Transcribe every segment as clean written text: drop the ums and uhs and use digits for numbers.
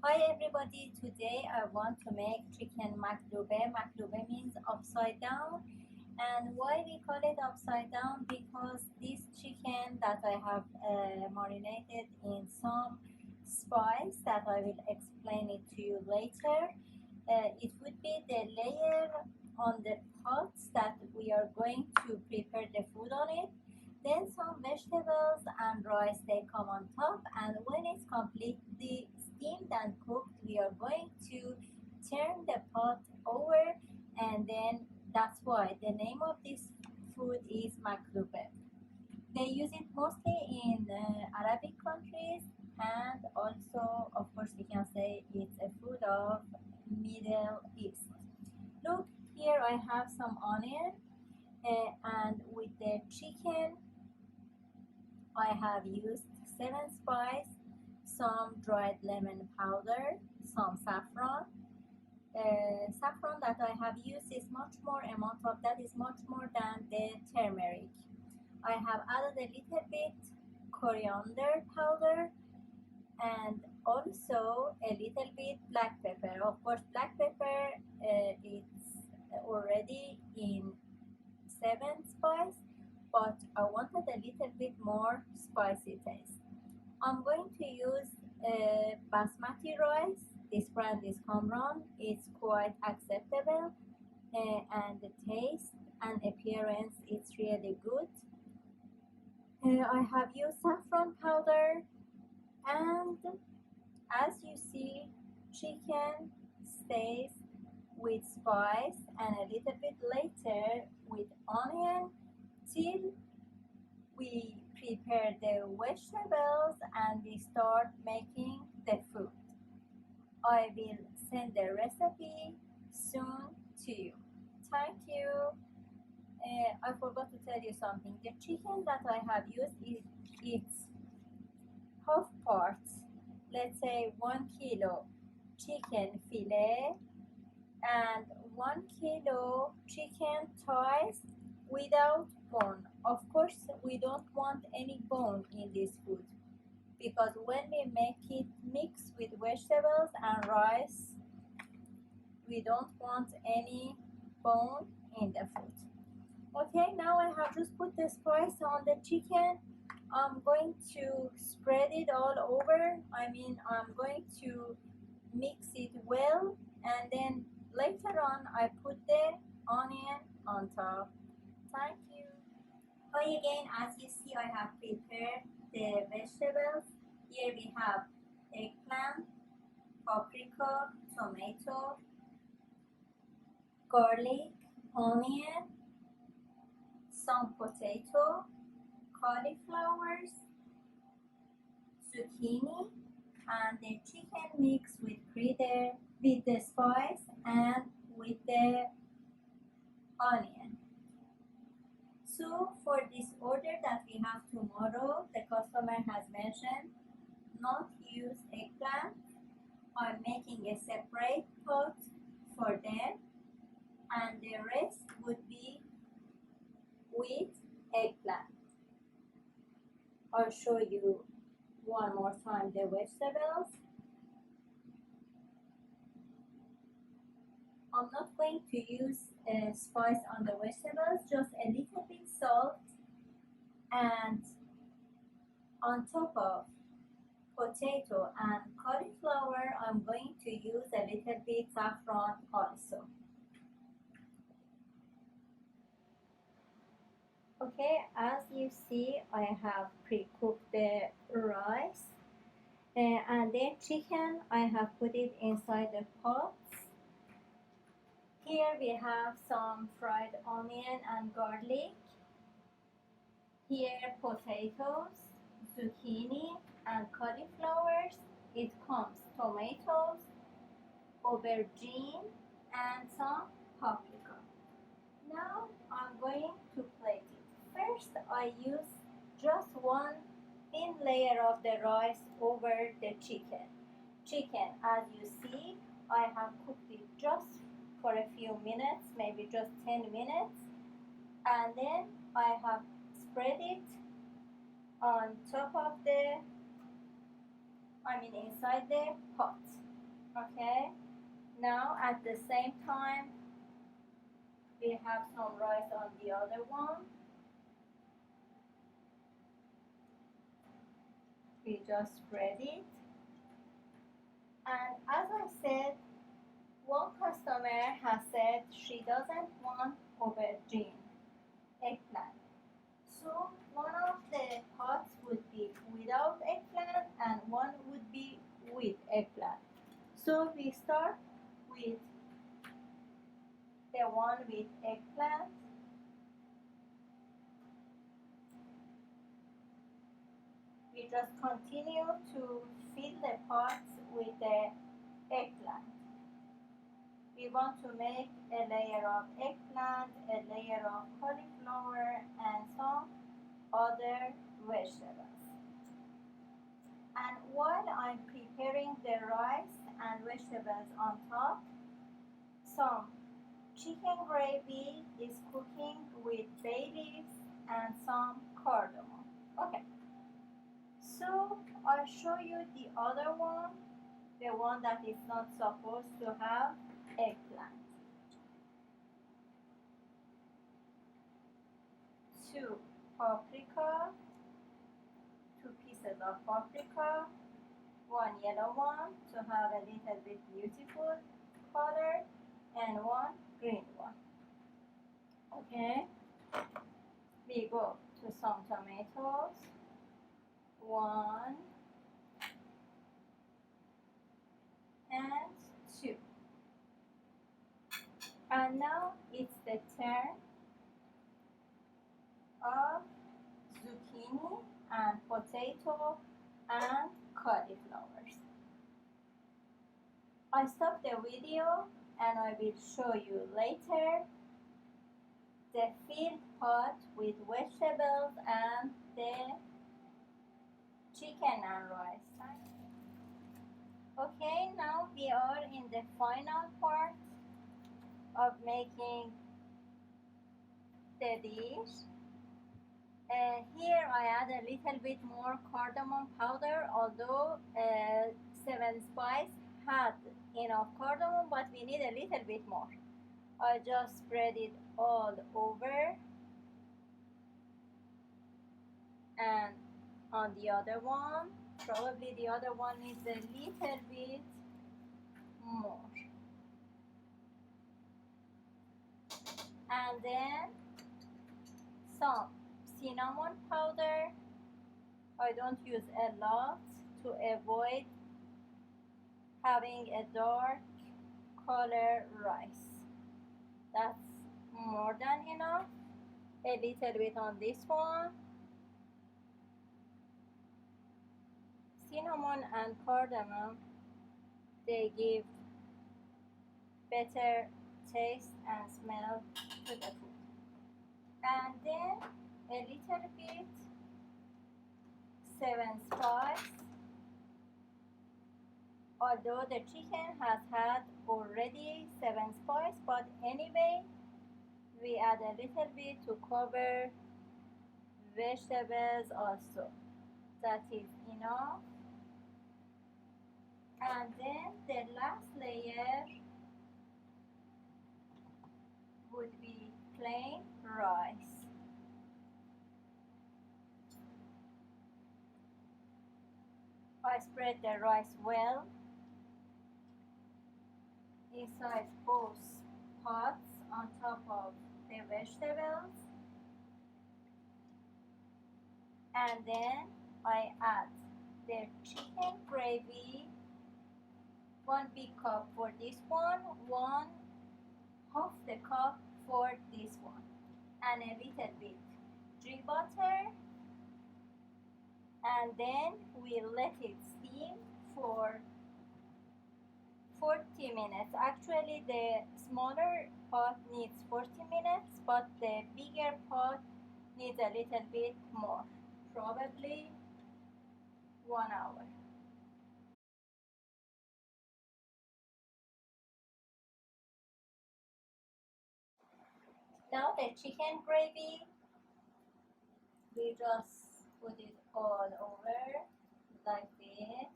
Hi everybody, today I want to make chicken maqloobeh. Maqloobeh means upside down, and why we call it upside down? Because this chicken that I have marinated in some spice that I will explain it to you later. It would be the layer on the pots that we are going to prepare the food on it. Then some vegetables and rice they come on top, and when it's completely steamed and cooked, we are going to turn the pot over, and then that's why the name of this food is maqloobeh. They use it mostly in Arabic countries, and also, of course, we can say it's a food of Middle East. Look, here I have some onion, and with the chicken, I have used 7 spice, some dried lemon powder, some saffron. Saffron that I have used is much more amount of that is much more than the turmeric. I have added a little bit coriander powder and also a little bit black pepper. Of course, black pepper it's already in 7 spice, but I wanted a little bit more spicy taste. I'm going to use basmati rice. This brand is Kamran. It's quite acceptable, and the taste and appearance it's really good. I have used saffron powder, and as you see, chicken stays with spice and a little bit later with onion till we prepare the vegetables and we start making the food. I will send the recipe soon to you. Thank you. I forgot to tell you something. The chicken that I have used is it's half parts. Let's say 1 kilo chicken fillet and 1 kilo chicken thighs without bone. Of course, we don't want any bone in this food because when we make it mix with vegetables and rice, we don't want any bone in the food. Okay, now I have just put the spice on the chicken. I'm going to spread it all over. I'm going to mix it well, and then later on I put the onion on top. Thank you. Hi again, as you see, I have prepared the vegetables. Here we have eggplant, paprika, tomato, garlic, onion, some potato, cauliflowers, zucchini, and the chicken mixed with the spice and with the onion. So for this order that we have tomorrow, the customer has mentioned not use eggplant. I'm making a separate pot for them, and the rest would be with eggplant. I'll show you one more time the vegetables. I'm not going to use spice on the vegetables, just a little bit salt, and on top of potato and cauliflower, I'm going to use a little bit saffron also. Okay, as you see, I have pre-cooked the rice, and then chicken, I have put it inside the pots. Here we have some fried onion and garlic. Here potatoes, zucchini, and cauliflowers. It comes tomatoes, aubergine, and some paprika. Now I'm going to plate it. First, I use just one thin layer of the rice over the chicken. Chicken, as you see, I have cooked it just for a few minutes, maybe just 10 minutes, and then I have spread it on top of inside the pot. Okay, now at the same time we have some rice on the other one. We just spread it, and as I said, one customer has said she doesn't want aubergine eggplant. So one of the pots would be without eggplant and one would be with eggplant. So we start with the one with eggplant. We just continue to fill the pots with the eggplant. We want to make a layer of eggplant, a layer of cauliflower, and some other vegetables. And while I'm preparing the rice and vegetables on top, some chicken gravy is cooking with bay leaves and some cardamom. Okay, so I'll show you the other one, the one that is not supposed to have eggplant. 2 paprika, 2 pieces of paprika, 1 yellow one to have a little bit beautiful color, and 1 green one. Okay, we go to some tomatoes, 1 and 2. And now it's the turn of zucchini and potato and cauliflowers. I stop the video and I will show you later the filled pot with vegetables and the chicken and rice. Okay, now we are in the final part of making the dish. Here I add a little bit more cardamom powder, although 7 Spice had enough cardamom, but we need a little bit more. I just spread it all over, and on the other one, probably the other one needs a little bit more. And then some cinnamon powder. I don't use a lot to avoid having a dark color rice. That's more than enough. A little bit on this one. Cinnamon and cardamom, they give better taste and smell to the food. And then a little bit 7 Spice. Although the chicken has had already 7 Spice, but anyway, we add a little bit to cover vegetables also. That is enough. And then the last layer would be plain rice. I spread the rice well inside both pots on top of the vegetables, and then I add the chicken gravy, 1 big cup for this one, 1/2 the cup for this one, and a little bit ghee butter, and then we let it steam for 40 minutes. Actually, the smaller pot needs 40 minutes, but the bigger pot needs a little bit more, probably 1 hour. Now the chicken gravy, we just put it all over like this.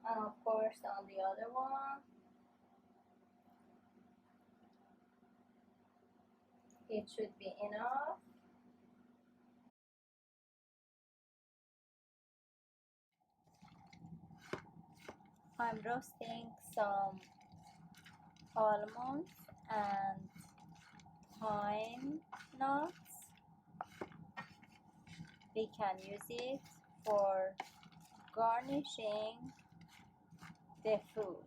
And of course on the other one it should be enough. I'm roasting some almonds and pine nuts. We can use it for garnishing the food.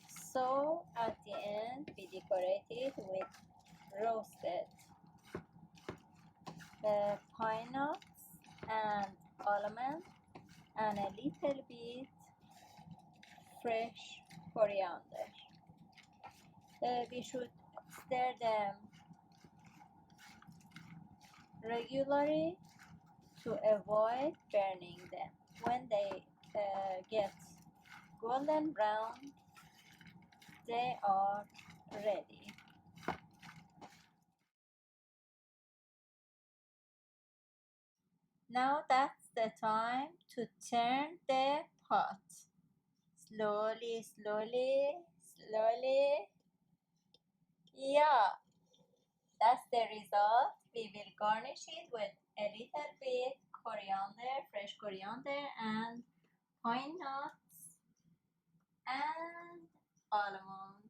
So at the end we decorate it with roasted pine nuts and almonds and a little bit fresh coriander. We should stir them regularly to avoid burning them. When they get golden brown, they are ready. Now that's the time to turn the pot. Slowly, slowly, slowly. Yeah, that's the result. We will garnish it with a little bit coriander, fresh coriander and pine nuts and almonds.